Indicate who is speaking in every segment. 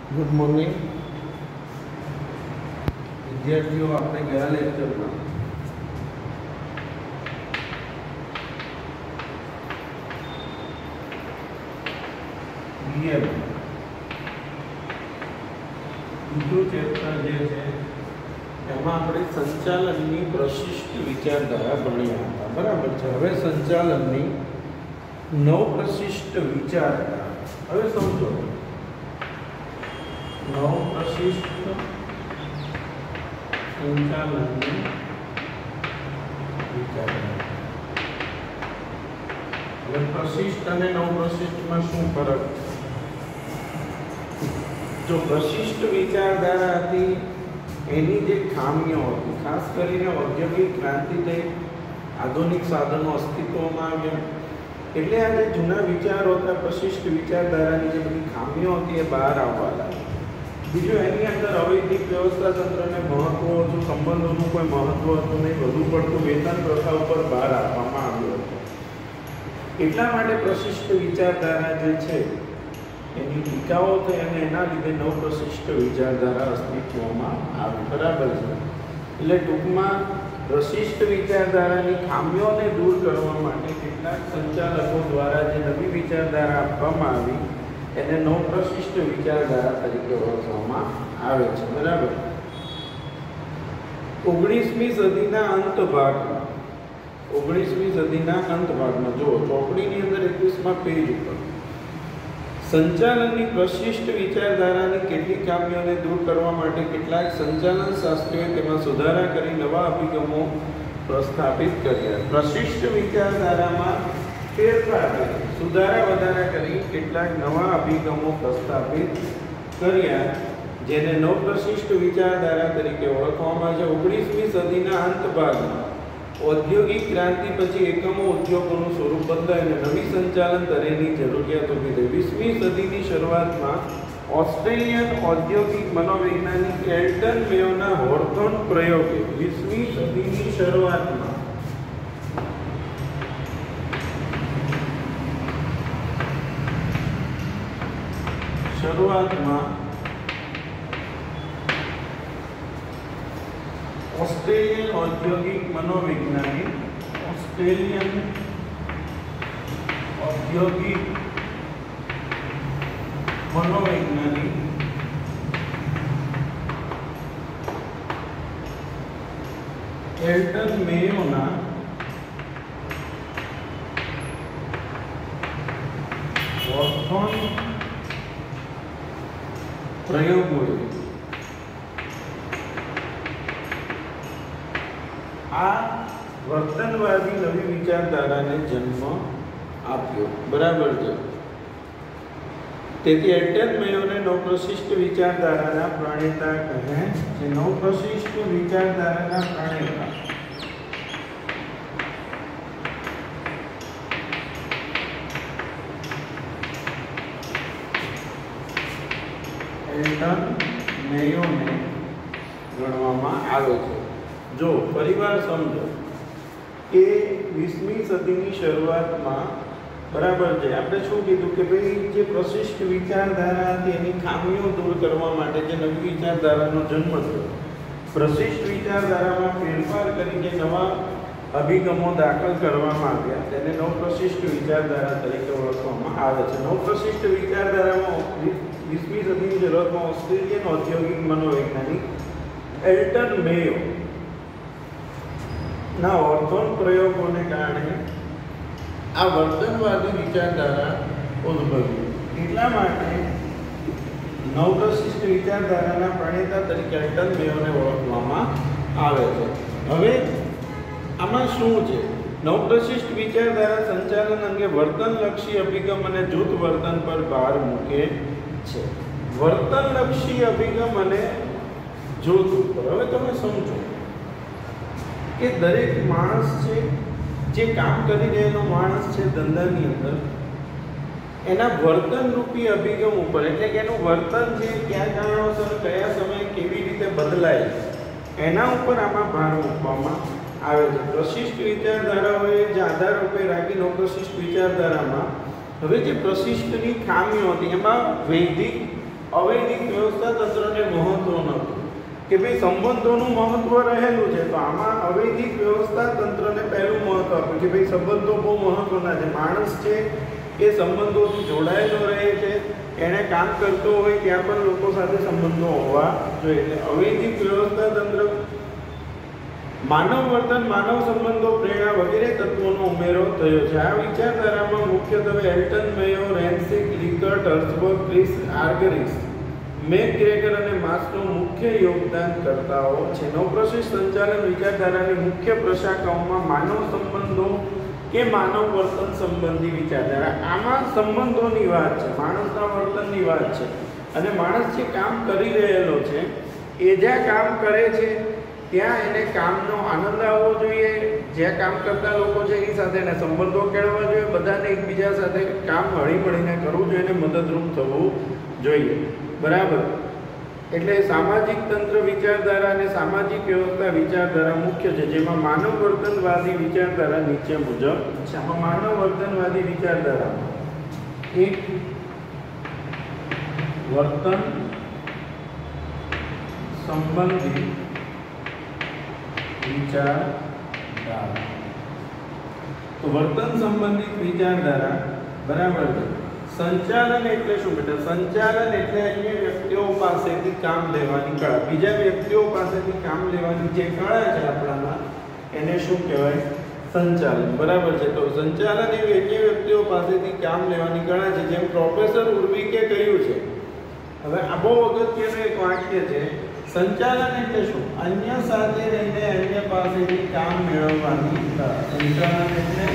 Speaker 1: Good morning विद्यार्थियों। आपने गया लेक्चर में बीएम બીજું ચેપ્ટર જે છે એમાં આપણે સંચાલનની પ્રશિષ્ટ વિચારધારા ભણ્યા હતા, બરાબર છે। હવે સંચાલનની નવ પ્રશિષ્ટ વિચારધારા હવે સમજો। નવ પ્રશિષ્ટ સંચાલનની વિચારધારા। હવે પ્રશિષ્ટ અને નવ પ્રશિષ્ટમાં શું ફરક છે? जो प्रशिष्ट विचारधारा थी एनी जे खामियों थी, खास करीने औद्योगिक क्रांति थई, आधुनिक साधनों अस्तित्वमां આવ્યા એટલે આ જે જૂના વિચારો હતા પ્રશિષ્ટ વિચારધારાની જે બધી ખામીઓ હતી એ બહાર આવવા લાગી। બીજું એની અંદર અવૈધિક વ્યવસ્થા તંત્રને મહત્વ હતું, સંબંધોનું કોઈ મહત્વ હતું નહીં, વધુ પડતું વેતન પ્રથા ઉપર ભાર આપવામાં આવ્યો હતો। એટલા માટે પ્રશિષ્ટ વિચારધારા જે છે એની ટીકાઓ થઈ અને એના લીધે નવ પ્રશિષ્ટ વિચારધારા અસ્તિત્વમાં આવી, બરાબર છે। એટલે ટૂંકમાં પ્રશિષ્ટ વિચારધારાની ખામીઓને દૂર કરવા માટે કેટલાક સંચાલકો દ્વારા જે નવી વિચારધારા આપવામાં આવી એને નવ પ્રશિષ્ટ વિચારધારા તરીકે ઓળખવામાં આવે છે, બરાબર। 19મી સદીના અંત ભાગમાં 19મી સદીના અંત ભાગમાં જો ચોપડીની અંદર 21મા પેજ ઉપર સંચાલનની પ્રશિષ્ટ વિચારધારાની કેટલીક ખામીઓને દૂર કરવા માટે કેટલાક સંચાલન શાસ્ત્રીઓએ તેમાં સુધારા કરી નવા અભિગમો પ્રસ્થાપિત કર્યા। પ્રશિષ્ટ વિચારધારામાં ફેરફાર કરી, સુધારા વધારા કરી કેટલાક નવા અભિગમો પ્રસ્થાપિત કર્યા જેને નવ પ્રશિષ્ટ વિચારધારા તરીકે ઓળખવામાં આવે છે। 19મી સદીના અંત ભાગમાં औद्योगिक क्रांति પછી એકમો ઉદ્યોગોનું સ્વરૂપ બદલાયું અને નવી સંચાલન તરેની જરૂરિયાત ઊભી થઈ। 20મી સદીની શરૂઆતમાં ઓસ્ટ્રેલિયન ઔદ્યોગિક મનોવૈજ્ઞાનિક એલ્ટન મેયોના હોર્થોન પ્રયોગે 20મી સદીની શરૂઆતમાં ऑस्ट्रेलियन औद्योगिक मनोवैज्ञानिक ऑस्ट्रेलियन औद्योगिक मनोवैज्ञानिक एल्टन मेयोना होर्थोन प्रयोगोए आ वर्तनवादी नवी विचारधाराने जन्म आप्यो, बराबर है। તેથી એલ્ટન મેયોને નવ પ્રશિષ્ટ વિચારધારાના પ્રણેતા કહે છે। નવ પ્રશિષ્ટ વિચારધારાના પ્રણેતા એલ્ટન મેયોને ગણવામાં આવે છે। जो परिवार समझो कि 20મી સદીની શરૂઆતમાં બરાબર છે આપણે શું કીધું કે ભાઈ જે પ્રશિષ્ટ વિચારધારા હતી એની ખામીઓ દૂર કરવા માટે જે નવી વિચારધારાનો જન્મ થયો, પ્રશિષ્ટ વિચારધારામાં ફેરફાર કરી જે નવા અભિગમો દાખલ કરવામાં આવ્યા તેને નવ પ્રશિષ્ટ વિચારધારા તરીકે ઓળખવામાં આવે છે। નવ પ્રશિષ્ટ વિચારધારામાં 20મી સદીની શરૂઆતમાં ઓસ્ટ્રેલિયન ઔદ્યોગિક મનોવૈજ્ઞાનિક એલ્ટન મેયો ना ऑर्थोन प्रयोगों ने कारण आ वर्तनवादी विचारधारा उद्भवी। એટલા માટે નવ પ્રશિષ્ટ વિચારધારાના પ્રણેતા તરીકે એલ્ટન મેયોને ઓળખવામાં આવે છે। હવે આમાં શું છે? નવ પ્રશિષ્ટ વિચારધારા સંચાલન અંગે વર્તનલક્ષી અભિગમ અને જૂથ વર્તન પર ભાર મૂકે છે। વર્તનલક્ષી અભિગમ અને જૂથ ઉપર હવે તમે સમજો કે દરેક માણસ છે જે કામ કરી રહેલો માણસ છે ધંધાની અંદર એના વર્તન રૂપી અભિગમ ઉપર એટલે કે એનું વર્તન છે કયા કારણોસર કયા સમયે કેવી રીતે બદલાય એના ઉપર આમાં ભાર મૂકવામાં આવે છે। પ્રશિષ્ટ વિચારધારાઓએ જે આધાર રૂપે રાખી નવ પ્રશિષ્ટ વિચારધારામાં હવે જે પ્રશિષ્ટની ખામીઓ હતી એમાં વૈદિક અવૈધિક વ્યવસ્થા તંત્રને મહત્વ નહોતું કે ભાઈ સંબંધોનું મહત્વ રહેલું છે, તો આમાં અવૈધિક વ્યવસ્થા તંત્રને પહેલું મહત્વ આપ્યું કે ભાઈ સંબંધો બહુ મહત્વના છે. માણસ છે એ સંબંધોથી જોડાયેલો રહે છે, એને કામ કરતો હોય ત્યાં પણ લોકો સાથે સંબંધો હોવા જોઈએ. એટલે અવૈધિક વ્યવસ્થા તંત્ર, માનવ વર્તન, માનવ સંબંધો, પ્રેરણા વગેરે તત્વોનો ઉમેરો થયો છે. આ વિચારધારામાં મુખ્યત્વે એલ્ટન મેયો, રેન્સિક, લિકર્ટ, હર્સબર્ગ, ક્રિસ આર્ગરિસ, મેકગ્રેગર અને માસ્લો મુખ્ય યોગદાનકર્તાઓ છે. નવપ્રશિષ્ટ સંચાલન વિચારધારાની મુખ્ય પ્રશાખાઓમાં માનવ સંબંધો કે માનવ વર્તન સંબંધી વિચારધારા. આમાં સંબંધોની વાત છે, માણસના વર્તનની વાત છે, અને માણસ જે કામ કરી રહેલો છે એ જ્યાં કામ કરે છે ત્યાં એને કામનો આનંદ આવવો જોઈએ. જ્યાં કામ કરતા લોકો છે એની સાથે એને સંબંધો કેળવવા જોઈએ, બધાને એકબીજા સાથે કામ હળીમળીને કરવું જોઈએ, મદદરૂપ થવું જોઈએ. બરાબર. એટલે સામાજિક તંત્ર વિચારધારા અને સામાજિક વ્યવસ્થા વિચારધારા મુખ્ય છે, જેમાં માનવ વર્તનવાદી વિચારધારા નીચે મુજબ છે. આમાં માનવ વર્તનવાદી વિચારધારા એક વર્તન સંબંધી વિચારધારા. તો વર્તન સંબંધિત વિચારધારા, બરાબર છે. સંચાલન એટલે શું બેટા? સંચાલન એટલે અન્ય વ્યક્તિઓ પાસેથી કામ લેવાની કળા, બીજા વ્યક્તિઓ પાસેથી કામ લેવાની જે કળા છે આપણામાં, એને શું કહેવાય? સંચાલન. બરાબર છે. તો સંચાલન એવી અન્ય વ્યક્તિઓ પાસેથી કામ લેવાની કળા છે, જેમ પ્રોફેસર ઉર્વિકે કહ્યું છે. હવે આ બહુ અગત્યનું એક વાક્ય છે. સંચાલન એટલે શું? અન્ય સાથે રહીને અન્ય પાસેથી કામ મેળવવાની કળા. સંચાલન એટલે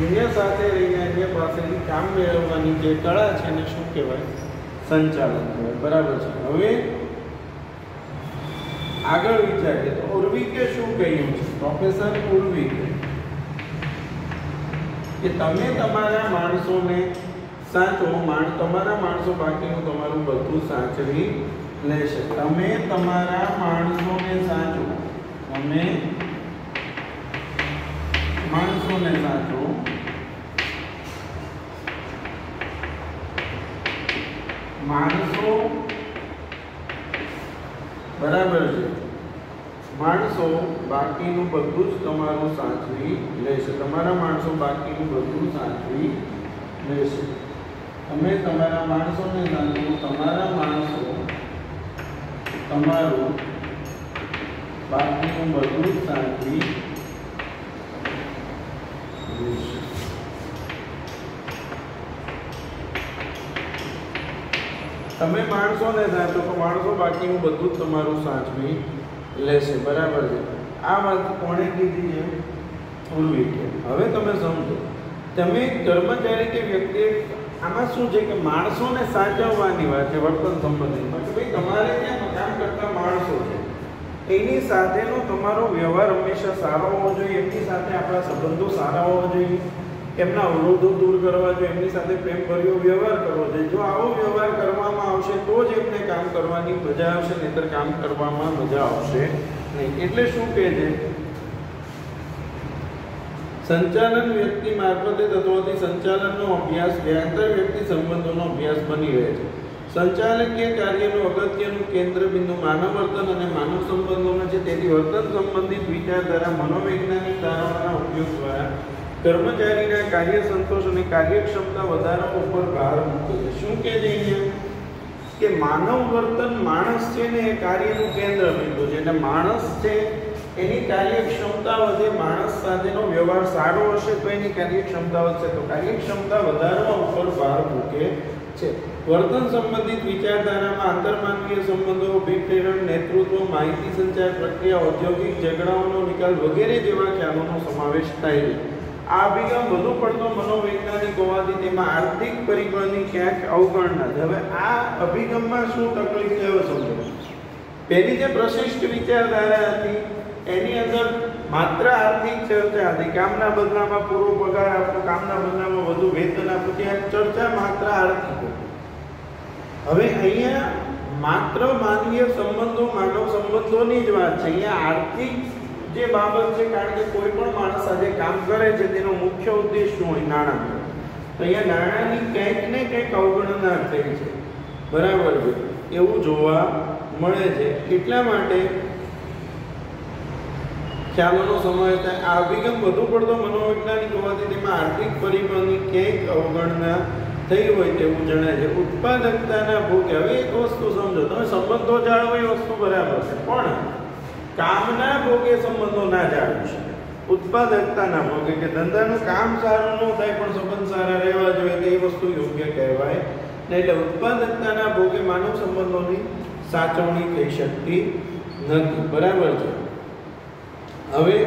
Speaker 1: અન્ય સાથે રહીને અન્ય પાસેથી કામ મેળવવાની જે કળા છે એને શું કહેવાય? સંચાલન કહેવાય. બરાબર છે. હવે આગળ વિચારીએ તો ઉર્વિકે શું કહ્યું છે? પ્રોફેસર ઉર્વિકે કે તમે તમારા માણસોને સાચો, તમારા માણસો બાકીનું તમારું બધું સાચવી લેશે. તમે તમારા માણસોને સાચો, તમે માણસોને સાચો, માણસો, બરાબર છે, માણસો બાકીનું બધું જ તમારું સાચવી લેશે. તમારા માણસો બાકીનું બધું સાચવી લેશે. તમે તમારા માણસોને સાચવો, તમારા માણસો તમારું બાકીનું બધું જ સાચવી લેશે. તમે માણસોને સાચો તો માણસો બાકીનું બધું જ તમારું સાચવી લેશે. બરાબર છે. આ વાત કોણે કીધી છે? ઉર્વિકે. હવે તમે સમજો, તમે કર્મચારી કે વ્યક્તિ, આમાં શું છે કે માણસોને સાચવવાની વાત છે વર્તન સંબંધિતમાં, કે ભાઈ તમારે ત્યાં કામ કરતા માણસો છે, એની સાથેનો તમારો વ્યવહાર હંમેશા સારો હોવો જોઈએ, એમની સાથે આપણા સંબંધો સારા હોવા જોઈએ, એમના અવરોધો દૂર કરવા જોઈએ, એમની સાથે પ્રેમભર્યો વ્યવહાર કરવો જોઈએ. જો આવો વ્યવહાર કરવામાં આવશે તો જ એમને કામ કરવાની મજા આવશે, નહીંતર કામ કરવામાં મજા આવશે નહીં. એટલે શું કહે છે? સંચાલન વ્યક્તિ મારફતે તત્વોથી સંચાલનનો અભ્યાસ આંતર વ્યક્તિ સંબંધોનો અભ્યાસ બની રહે છે. સંચાલકીય કાર્યનું અગત્યનું કેન્દ્રબિંદુ માનવ વર્તન અને માનવ સંબંધોમાં છે. તેથી વર્તન સંબંધિત વિચારધારા મનોવૈજ્ઞાનિક ધારણાના ઉપયોગ દ્વારા કર્મચારીના કાર્ય સંતોષ અને કાર્યક્ષમતા વધારવા ઉપર ભાર મૂકે છે. શું કહે છે અહીંયા? કે માનવ વર્તન, માણસ છે ને એ કાર્યનું કેન્દ્રબિંદુ છે, એટલે માણસ છે એની કાર્યક્ષમતા વધે, માણસ સાથેનો વ્યવહાર સારો હશે તો એની કાર્યક્ષમતા વધશે, તો કાર્યક્ષમતા વધારવા ઉપર ભાર મૂકે છે. વર્તન સંબંધિત વિચારધારામાં આંતરમાનવીય સંબંધો, અભિપ્રેરણ, નેતૃત્વ, માહિતી સંચાર પ્રક્રિયા, ઔદ્યોગિક ઝઘડાઓનો નિકાલ વગેરે જેવા ખ્યાલોનો સમાવેશ થાય છે. આ અભિગમ વધુ પડતો મનોવૈજ્ઞાનિક હોવાથી તેમાં આર્થિક પરિબળની ક્યાંક અવગણના છે. હવે આ અભિગમમાં શું તકલીફ છે સમજો. પહેલી જે પ્રશિષ્ટ વિચારધારા હતી એની અંદર માત્ર આર્થિક ચર્ચાથી કામના બદલામાં પૂરો પગાર આપવો, કામના બદલામાં વધુ વેતન આપવું, ત્યાં ચર્ચા માત્ર આર્થિક હતી. હવે અહીંયા માત્ર માનવીય સંબંધો, માનવ સંબંધોની જ વાત છે. અહીંયા આર્થિક જે બાબત છે, કારણ કે કોઈ પણ માણસ સાથે કામ કરે છે તેનો મુખ્ય ઉદ્દેશ શું હોય? નાણાં. તો અહીંયા નાણાંની કંઈક ને કંઈક અવગણના થઈ છે, બરાબર છે, એવું જોવા મળે છે. એટલા માટે ખ્યાલોનો સમાવેશ થાય. આ અભિગમ વધુ પડતો મનોવૈજ્ઞાનિક હોવાથી તેમાં આર્થિક પરિબળની ક્યાંક અવગણના થઈ હોય તેવું જણાય છે. ઉત્પાદકતાના ભોગે, હવે એક વસ્તુ સમજો, તમે સંબંધો જાળવો એ વસ્તુ બરાબર છે, પણ કામના ભોગે સંબંધો ના જાળવી શકે. ઉત્પાદકતાના ભોગે કે ધંધાનું કામ સારું ન થાય પણ સંબંધ સારા રહેવા જોઈએ, તો એ વસ્તુ યોગ્ય કહેવાય નહીં. એટલે ઉત્પાદકતાના ભોગે માનવ સંબંધોની સાચવણી થઈ શકતી નથી, બરાબર છે. હવે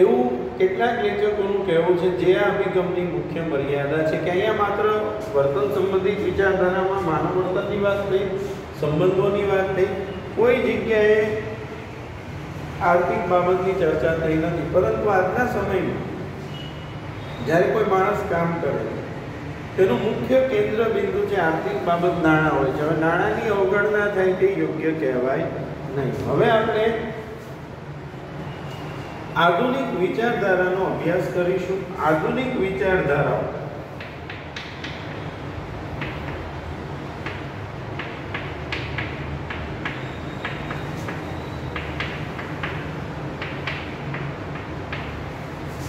Speaker 1: એવું કેટલાક લેખકોનું કહેવું છે, જે આ અભિગમની મુખ્ય મર્યાદા છે, કે અહીંયા માત્ર વર્તન સંબંધિત વિચારધારામાં માનવ વર્તનની વાત થઈ, સંબંધોની વાત થઈ, કોઈ જગ્યાએ આર્થિક બાબતની ચર્ચા થઈ નથી. પરંતુ આજના સમયમાં જ્યારે કોઈ માણસ કામ કરે તેનું મુખ્ય કેન્દ્ર બિંદુ છે આર્થિક બાબત, નાણાં હોય છે. હવે નાણાંની અવગણના થાય તે યોગ્ય કહેવાય નહીં. હવે આપણે આધુનિક વિચારધારાનો અભ્યાસ કરીશું. આધુનિક વિચારધારાઓ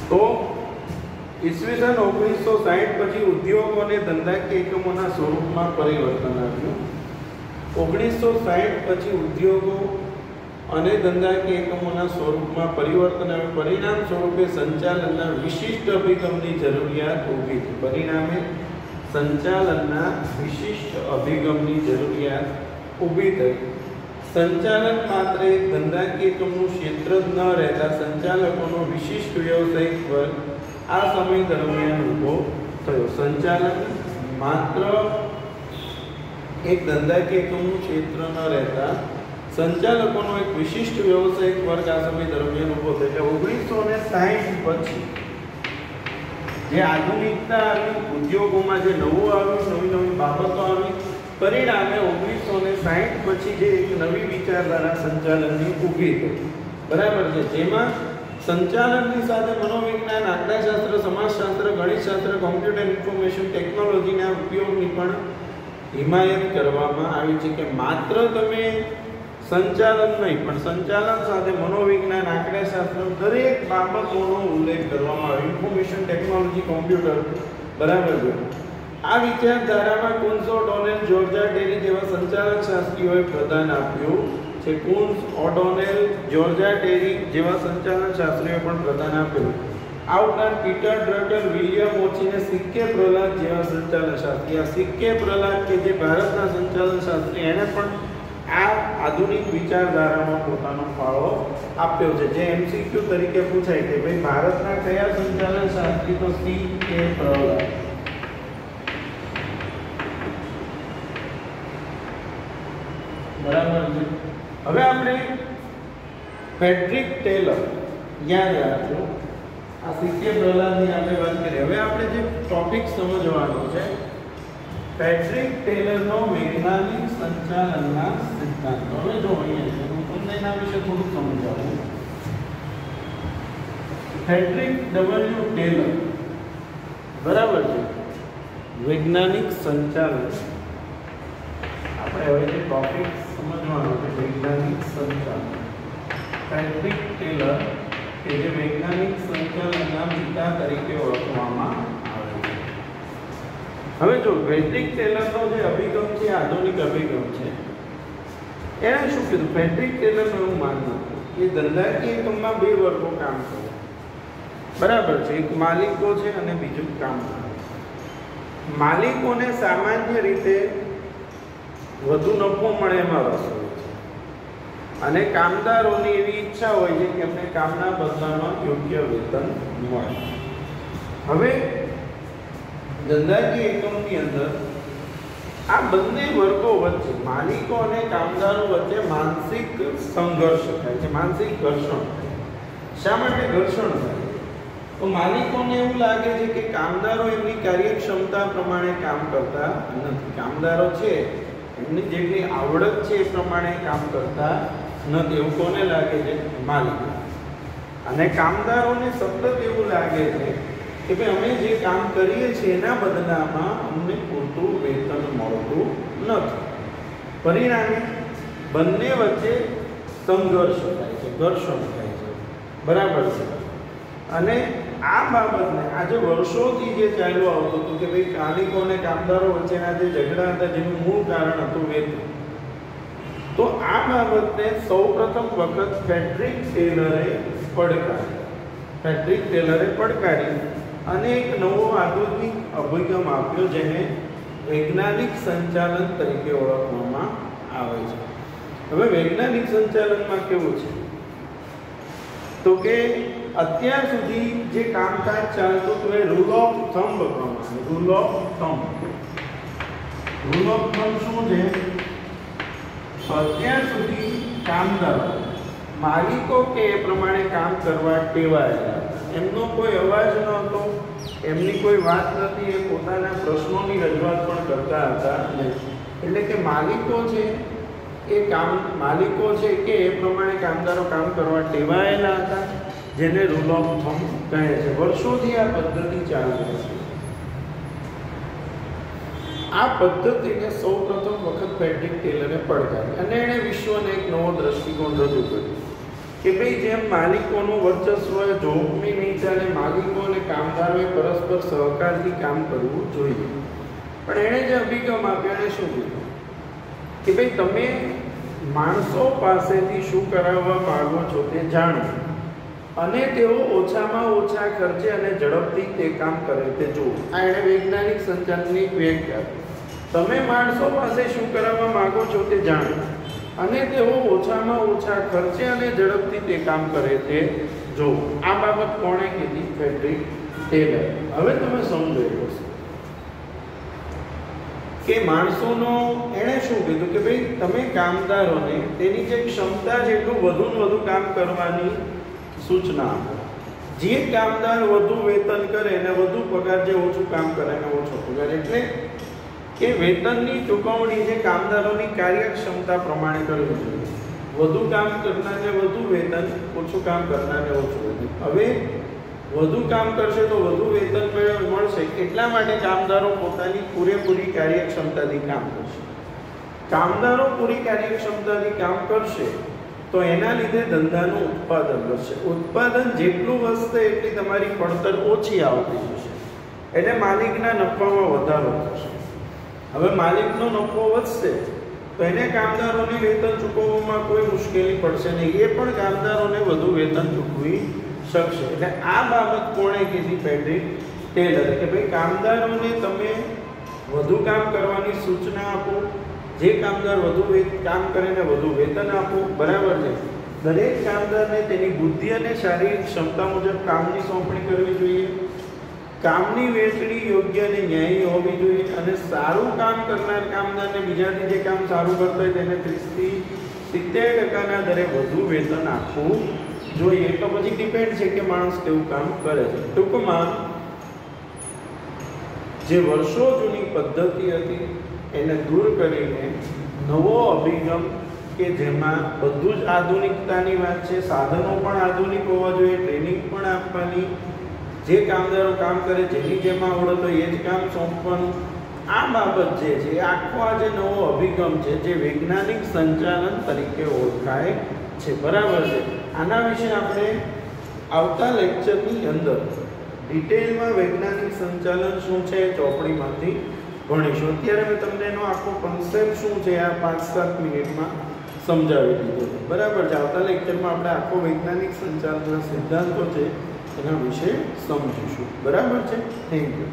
Speaker 1: તો ઈસવીસન 1960 પછી ઉદ્યોગો અને ધંધાકીય એકમોના સ્વરૂપમાં પરિવર્તન આવ્યું. 1960 પછી ઉદ્યોગો અને ધંધાકીય એકમોના સ્વરૂપમાં પરિવર્તન આવ્યું. પરિણામ સ્વરૂપે સંચાલનના વિશિષ્ટ અભિગમની જરૂરિયાત ઊભી થઈ. પરિણામે સંચાલનના વિશિષ્ટ અભિગમની જરૂરિયાત ઊભી થઈ. સંચાલન માત્ર એક ધંધાકીય એકમનું ક્ષેત્ર જ ન રહેતા સંચાલકોનો વિશિષ્ટ વ્યવસાયિક વર્ગ આ સમય દરમિયાન ઊભો થયો. સંચાલન માત્ર એક ધંધાકીય એકમનું ક્ષેત્ર ન રહેતા સંચાલકોનો એક વિશિષ્ટ વ્યવસાયિક વર્ગ આ સમય દરમિયાન ઊભો થયો. એટલે 1960 પછી જે આધુનિકતા આવી, ઉદ્યોગોમાં જે નવું આવ્યું, નવી નવી બાબતો આવી, પરિણામે 1960 પછી જે એક નવી વિચારધારા સંચાલનની ઊભી થઈ, બરાબર છે, જેમાં સંચાલનની સાથે મનોવિજ્ઞાન, આંકડાશાસ્ત્ર, સમાજશાસ્ત્ર, ગણિતશાસ્ત્ર, કોમ્પ્યુટર ઇન્ફોર્મેશન ટેકનોલોજીના ઉપયોગની પણ હિમાયત કરવામાં આવી છે. કે માત્ર તમે સંચાલન નહીં પણ સંચાલન સાથે મનોવિજ્ઞાન, આંકડાશાસ્ત્ર, દરેક બાબતોનો ઉલ્લેખ કરવામાં આવ્યો. ઇન્ફોર્મેશન ટેકનોલોજી, કોમ્પ્યુટર, બરાબર છે. આ વિચારધારામાં કુન્સ, ઓડોનેલ, જોર્જા ટેરી જેવા સંચાલન શાસ્ત્રીઓએ પ્રદાન આપ્યું છે. કુન્સ, ઓડોનેલ, જોર્જા ટેરી જેવા સંચાલન શાસ્ત્રીઓએ પણ પ્રદાન આપ્યું. આ ઉપરાંત પીટર ડ્રટલ, વિલિયમ ઓચી અને સિક્કે પ્રહલાદ જેવા સંચાલન શાસ્ત્રી. આ સિક્કે પ્રહલાદ કે જે ભારતના સંચાલન શાસ્ત્રી, એને પણ આ આધુનિક વિચારધારામાં પોતાનો ફાળો આપ્યો છે. જે એમસીક્યુ તરીકે પૂછાય કે ભાઈ ભારતના કયા સંચાલન શાસ્ત્રી? તો સિક્કે પ્રહલાદ. બરાબર છે. હવે આપણે ફ્રેડરિક ટેલર, યાદ રાખજો, આ સિક્કે પ્રહલાદની આપણે વાત કરીએ. હવે આપણે જે ટોપિક સમજવાનો છે, ફ્રેડરિક ટેલરનો વૈજ્ઞાનિક સંચાલનના સિદ્ધાંતો. હવે જો અહીંયા છે, હું તમને એના વિશે થોડું સમજાવું. ફ્રેડરિક ડબલ્યુ ટેલર, બરાબર છે, વૈજ્ઞાનિક સંચાલન. આપણે હવે જે ટોપિક સમજવાનો છે, વૈજ્ઞાનિક સંચાલન. ફ્રેડરિક ટેલર કે જે વૈજ્ઞાનિક સંચાલનના પિતા તરીકે ઓળખવામાં આવે છે. હવે જો ફ્રેડરિક ટેલરનો જે અભિગમ છે, આધુનિક અભિગમ છે, એણે શું કીધું? ફ્રેડરિક ટેલરનું એવું માનવું કે ધંધાકીય એકમમાં બે વર્ગો કામ કરે, બરાબર છે. એક માલિકો છે અને બીજું કામદાર. માલિકોને સામાન્ય રીતે વધુ નફો મળે એમાં રસ હોય છે અને કામદારોની એવી ઈચ્છા હોય છે કે એમને કામના બદલામાં યોગ્ય વેતન મળે. હવે ધંધાકીય એકમની અંદર આ બંને વર્ગો વચ્ચે, માલિકો અને કામદારો વચ્ચે માનસિક સંઘર્ષ થાય છે, માનસિક ઘર્ષણ થાય છે. શા માટે ઘર્ષણ થાય? તો માલિકોને એવું લાગે છે કે કામદારો એમની કાર્યક્ષમતા પ્રમાણે કામ કરતા નથી. કામદારો છે એમની જેટલી આવડત છે એ પ્રમાણે કામ કરતા નથી. એવું કોને લાગે છે? માલિકો. અને કામદારોને સતત એવું લાગે છે કે ભાઈ અમે જે કામ કરીએ છીએ એના બદલામાં અમને પૂરતું વેતન મળતું નથી. પરિણામે બંને વચ્ચે સંઘર્ષ થાય છે, ઘર્ષણ થાય છે. બરાબર છે. અને આ બાબતને આજે વર્ષોથી જે ચાલ્યું આવતું હતું કે ભાઈ માલિકો અને કામદારો વચ્ચેના જે ઝઘડા હતા જેનું મૂળ કારણ હતું વેતન. તો આ બાબતને સૌપ્રથમ વખત ફ્રેડરિક ટેલરે પડકારી અને એક નવો આધુનિક અભિગમ આપ્યો જેને વૈજ્ઞાનિક સંચાલન તરીકે ઓળખવામાં આવે છે. હવે વૈજ્ઞાનિક સંચાલનમાં કેવું છે તો કે અત્યાર સુધી જે કામકાજ ચાલતું હતું એ રૂલ ઓફ થંબ પ્રમાણે. રૂલ ઓફ થંબ શું છે? અત્યાર સુધી કામદારો માલિકો કે એ પ્રમાણે કામ કરવા ટેવાયેલા. એમનો કોઈ અવાજ ન હતો, એમની કોઈ વાત નથી, એ પોતાના પ્રશ્નોની રજૂઆત પણ કરતા હતા નહીં. એટલે કે માલિકો છે કે એ પ્રમાણે કામદારો કામ કરવા ટેવાયેલા હતા, જેને રૂલ ઓફ થંબ કહે છે. વર્ષોથી આ પદ્ધતિ ચાલી છે. આ પદ્ધતિને સૌપ્રથમ વખત ફ્રેડરિક ટેલરે પડકારી અને એણે વિશ્વને એક નવો દ્રષ્ટિકોણ રજૂ કર્યો કે ભાઈ જેમ માલિકોનું વર્ચસ્વ જોખમી નહીં ચાલે, માલિકો અને કામદારોએ પરસ્પર સહકારથી કામ કરવું જોઈએ. પણ એણે જે અભિગમ આપ્યો એને શું કીધું કે ભાઈ તમે માણસો પાસેથી શું કરાવવા માંગો છો તે જાણો અને તેઓ ઓછામાં ઓછા ખર્ચે અને ઝડપથી તે કામ કરે તે જુઓ. આ એણે વૈજ્ઞાનિક સંચાલનની વ્યાખ્યા. તમે માણસો પાસે શું કરાવવા માંગો છો તે જાણો અને તેઓ ઓછામાં ઓછા ખર્ચે અને ઝડપથી તે કામ કરે તે જુઓ. આ બાબત કોણે કીધી? Frederick Taylor. હવે તમે સમજો કે માણસોનો એણે શું કીધું કે ભાઈ તમે કામદારોને તેની જે ક્ષમતા જેટલું વધુ ને વધુ કામ કરવાની સૂચના આપો. જે કામદાર વધુ વેતન કરે એને વધુ પગાર, જે ઓછું કામ કરે એને ઓછો પગાર. એટલે કે વેતનની ચૂકવણી જે કામદારોની કાર્યક્ષમતા પ્રમાણે કરવી જોઈએ. વધુ કામ કરનારને વધુ વેતન, ઓછું કામ કરનારને ઓછું વેતન. હવે વધુ કામ કરશે તો વધુ વેતન મળશે. એટલા માટે કામદારો પોતાની પૂરેપૂરી કાર્યક્ષમતાથી કામ કરશે. કામદારો પૂરી કાર્યક્ષમતાથી કામ કરશે તો એના લીધે ધંધાનું ઉત્પાદન વધશે. ઉત્પાદન જેટલું વધશે એટલી તમારી પડતર ઓછી આવતી જશે, એટલે માલિકના નફામાં વધારો થશે. હવે માલિકનો નફો વધશે તો એને કામદારોને વેતન ચૂકવવામાં કોઈ મુશ્કેલી પડશે નહીં. એ પણ કામદારોને વધુ વેતન ચૂકવી શકશે. એટલે આ બાબત કોણે કીધી? ફ્રેડરિક ટેલરે. કે ભાઈ કામદારોને તમે વધુ કામ કરવાની સૂચના આપો, જે કામદાર વધુ કામ કરે ને વધુ વેતન આપો. બરાબર છે. દરેક કામદારને તેની બુદ્ધિ અને શારીરિક ક્ષમતા મુજબ કામની સોંપણી કરવી જોઈએ. કામની વહેંચણી યોગ્ય અને ન્યાયી હોવી જોઈએ અને સારું કામ કરનાર કામદારને બીજાથી જે કામ સારું કરતા હોય તેને 30-70% દરે વધુ વેતન આપવું જોઈએ. તો પછી ડિપેન્ડ છે કે માણસ કેવું કામ કરે છે. ટૂંકમાં જે વર્ષો જૂની પદ્ધતિ હતી એને દૂર કરીને નવો અભિગમ કે જેમાં બધું જ આધુનિકતાની વાત છે, સાધનો પણ આધુનિક હોવા જોઈએ, ટ્રેનિંગ પણ આપવાની, જે કામદારો કામ કરે જેની જેમ આવડત હોય એ જ કામ સોંપવાનું. આ બાબત જે છે આખો આ જે નવો અભિગમ છે જે વૈજ્ઞાનિક સંચાલન તરીકે ઓળખાય છે. બરાબર છે. આના વિશે આપણે આવતા લેક્ચરની અંદર ડિટેલમાં વૈજ્ઞાનિક સંચાલન શું છે એ ચોપડીમાંથી ભણીશું. અત્યારે મેં તમને એનો આખો કન્સેપ્ટ શું છે આ 5-7 મિનિટમાં સમજાવી દીધો. બરાબર છે. આવતા લેક્ચરમાં આપણે આખો વૈજ્ઞાનિક સંચાલનના સિદ્ધાંતો છે એના વિશે સમજીશું. બરાબર છે. Thank you.